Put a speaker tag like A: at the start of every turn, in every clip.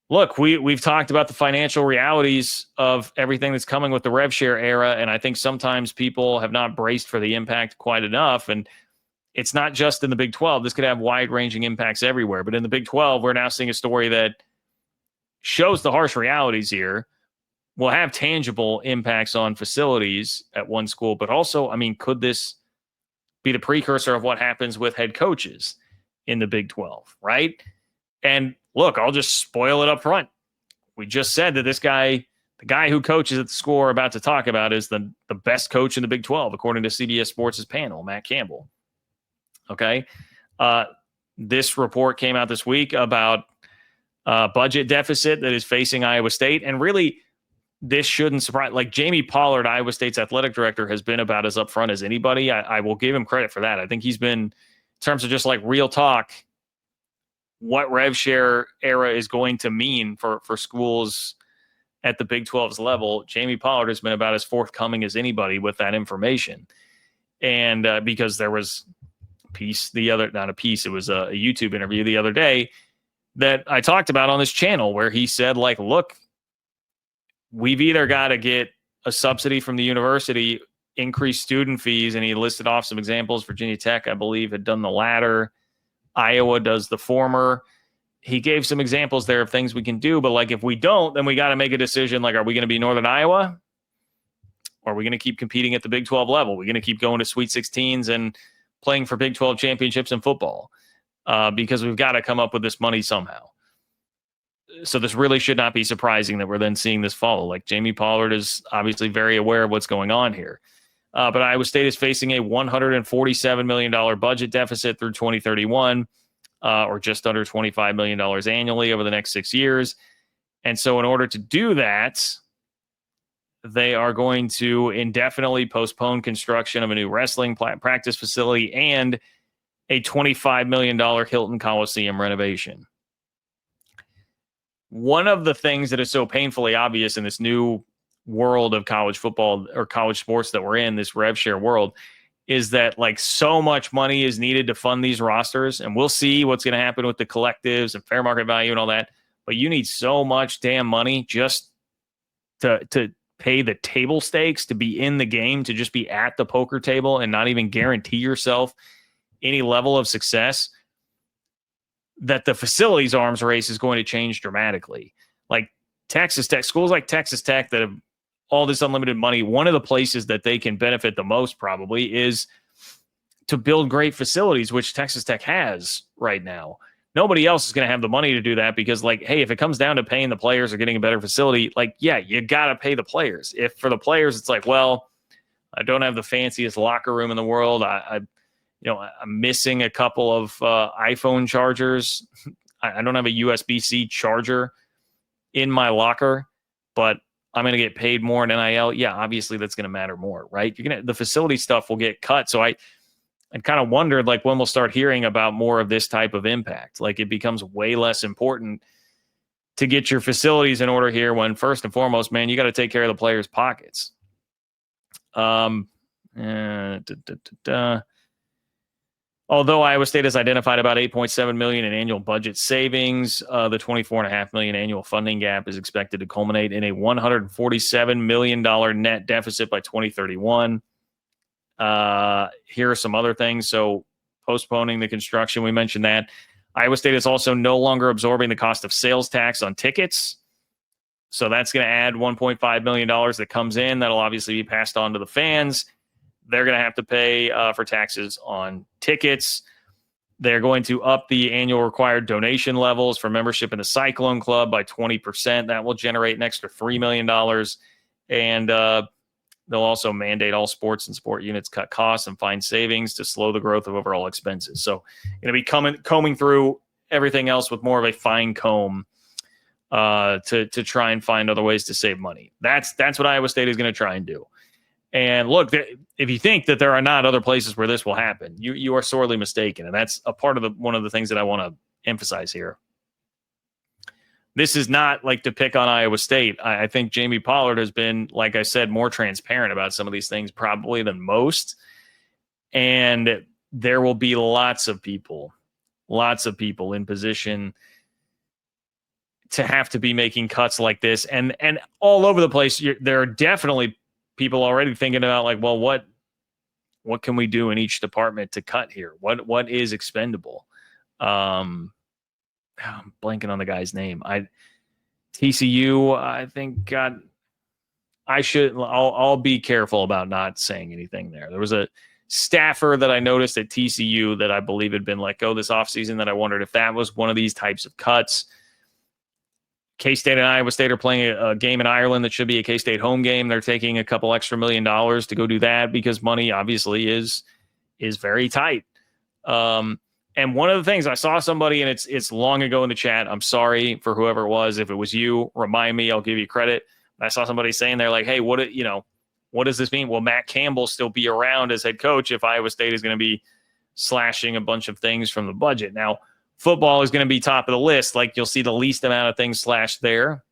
A: look, we've talked about the financial realities of everything that's coming with the revshare era, and I think sometimes people have not braced for the impact quite enough. And it's not just in the Big 12. This could have wide-ranging impacts everywhere. But in the Big 12, we're now seeing a story that shows the harsh realities here. Will have tangible impacts on facilities at one school, but also, I mean, could this be the precursor of what happens with head coaches in the Big 12, right? And look, I'll just spoil it up front. We just said that this guy, the guy who coaches at the school we're about to talk about, is the best coach in the Big 12, according to CBS Sports' panel, Matt Campbell. Okay. This report came out this week about budget deficit that is facing Iowa State. And really, this shouldn't surprise. Like Jamie Pollard, Iowa State's athletic director, has been about as upfront as anybody. I will give him credit for that. I think he's been, in terms of just like real talk, what revshare era is going to mean for schools at the Big 12's level. Jamie Pollard has been about as forthcoming as anybody with that information. And because there was a piece not a piece, it was a YouTube interview the other day that I talked about on this channel where he said, like, look, we've either got to get a subsidy from the university, increase student fees, and he listed off some examples. Virginia Tech, I believe, had done the latter. Iowa does the former. He gave some examples there of things we can do, but like if we don't, then we got to make a decision. Like, are we going to be Northern Iowa? Or are we going to keep competing at the Big 12 level? Are we going to keep going to Sweet 16s and playing for Big 12 championships in football? Because we've got to come up with this money somehow. So this really should not be surprising that we're then seeing this follow. Like Jamie Pollard is obviously very aware of what's going on here. But Iowa State is facing a $147 million budget deficit through 2031, or just under $25 million annually over the next 6 years. And so in order to do that, they are going to indefinitely postpone construction of a new wrestling practice facility and a $25 million Hilton Coliseum renovation. One of the things that is so painfully obvious in this new world of college football or college sports that we're in, this revshare world, is that like so much money is needed to fund these rosters. And we'll see what's going to happen with the collectives and fair market value and all that. But you need so much damn money just to pay the table stakes, to be in the game, to just be at the poker table and not even guarantee yourself any level of success, that the facilities arms race is going to change dramatically. Like Texas Tech, schools like Texas Tech that have all this unlimited money, one of the places that they can benefit the most probably is to build great facilities, which Texas Tech has right now. Nobody else is going to have the money to do that because, like, hey, if it comes down to paying the players or getting a better facility, like, yeah, you got to pay the players. If for the players, it's like, well, I don't have the fanciest locker room in the world. I'm missing a couple of iPhone chargers. I don't have a USB-C charger in my locker, but I'm going to get paid more in NIL. Yeah, obviously that's going to matter more, right? The facility stuff will get cut. So I kind of wondered, like, when we'll start hearing about more of this type of impact. Like, it becomes way less important to get your facilities in order here when, first and foremost, man, you got to take care of the players' pockets. Although Iowa State has identified about $8.7 million in annual budget savings, the $24.5 million annual funding gap is expected to culminate in a $147 million net deficit by 2031. Here are some other things. So postponing the construction, we mentioned that. Iowa State is also no longer absorbing the cost of sales tax on tickets. So that's going to add $1.5 million that comes in. That'll obviously be passed on to the fans. They're going to have to pay for taxes on tickets. They're going to up the annual required donation levels for membership in the Cyclone Club by 20%. That will generate an extra $3 million. And they'll also mandate all sports and sport units cut costs and find savings to slow the growth of overall expenses. So going to be combing through everything else with more of a fine comb to try and find other ways to save money. That's what Iowa State is going to try and do. And look, if you think that there are not other places where this will happen, you are sorely mistaken. And that's a part of one of the things that I want to emphasize here. This is not like to pick on Iowa State. I think Jamie Pollard has been, like I said, more transparent about some of these things probably than most. And there will be lots of people in position to have to be making cuts like this, and all over the place. There are definitely people already thinking about like, well, what can we do in each department to cut here? What is expendable? I'm blanking on the guy's name. TCU, I think got. I'll be careful about not saying anything there. There was a staffer that I noticed at TCU that I believe had been let go this offseason that I wondered if that was one of these types of cuts. K-State and Iowa State are playing a game in Ireland that should be a K-State home game. They're taking a couple extra $1 million to go do that because money obviously is very tight. And one of the things I saw somebody, and it's long ago in the chat. I'm sorry for whoever it was. If it was you, remind me. I'll give you credit. I saw somebody saying they're like, hey, what does this mean? Will Matt Campbell still be around as head coach if Iowa State is going to be slashing a bunch of things from the budget? Now, football is going to be top of the list. Like, you'll see the least amount of things slashed there.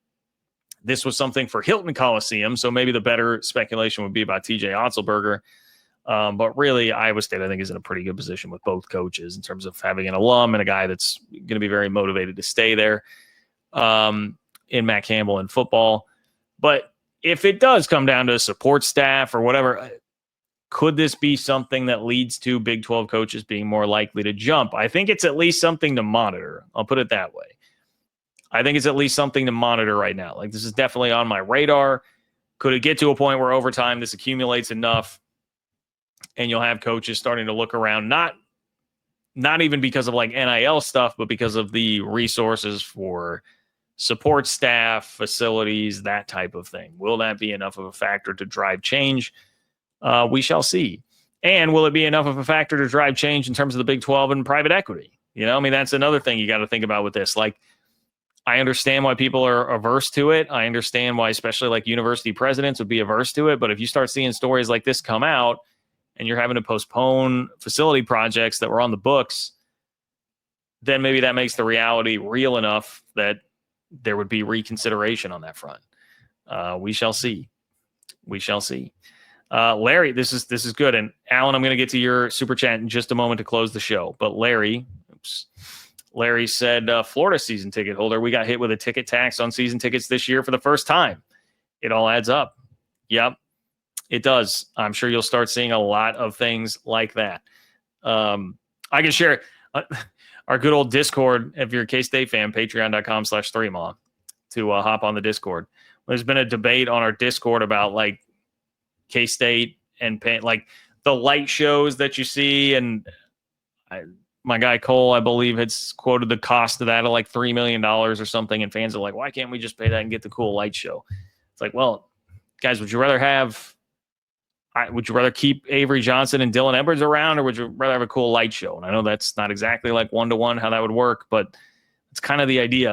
A: This was something for Hilton Coliseum, so maybe the better speculation would be about TJ Otzelberger. But really, Iowa State, I think, is in a pretty good position with both coaches in terms of having an alum and a guy that's going to be very motivated to stay there in Matt Campbell in football. But if it does come down to support staff or whatever, could this be something that leads to Big 12 coaches being more likely to jump? I think it's at least something to monitor. I'll put it that way. I think it's at least something to monitor right now. Like, this is definitely on my radar. Could it get to a point where over time this accumulates enough and you'll have coaches starting to look around, not even because of like NIL stuff, but because of the resources for support staff, facilities, that type of thing? Will that be enough of a factor to drive change? We shall see. And will it be enough of a factor to drive change in terms of the Big 12 and private equity? I mean, that's another thing you got to think about with this. Like, I understand why people are averse to it. I understand why, especially like university presidents would be averse to it. But if you start seeing stories like this come out and you're having to postpone facility projects that were on the books, then maybe that makes the reality real enough that there would be reconsideration on that front. We shall see. We shall see. Larry, this is good. And Alan, I'm going to get to your super chat in just a moment to close the show. But Larry said, Florida season ticket holder, we got hit with a ticket tax on season tickets this year for the first time. It all adds up. Yep, it does. I'm sure you'll start seeing a lot of things like that. I can share our good old Discord. If you're a K-State fan, patreon.com/3maw to hop on the Discord. There's been a debate on our Discord about like K-State and like the light shows that you see. And my guy Cole, I believe, had quoted the cost of that at like $3 million or something. And fans are like, why can't we just pay that and get the cool light show? It's like, well, guys, would you rather keep Avery Johnson and Dylan Edwards around, or would you rather have a cool light show? And I know that's not exactly like one-to-one how that would work, but it's kind of the idea.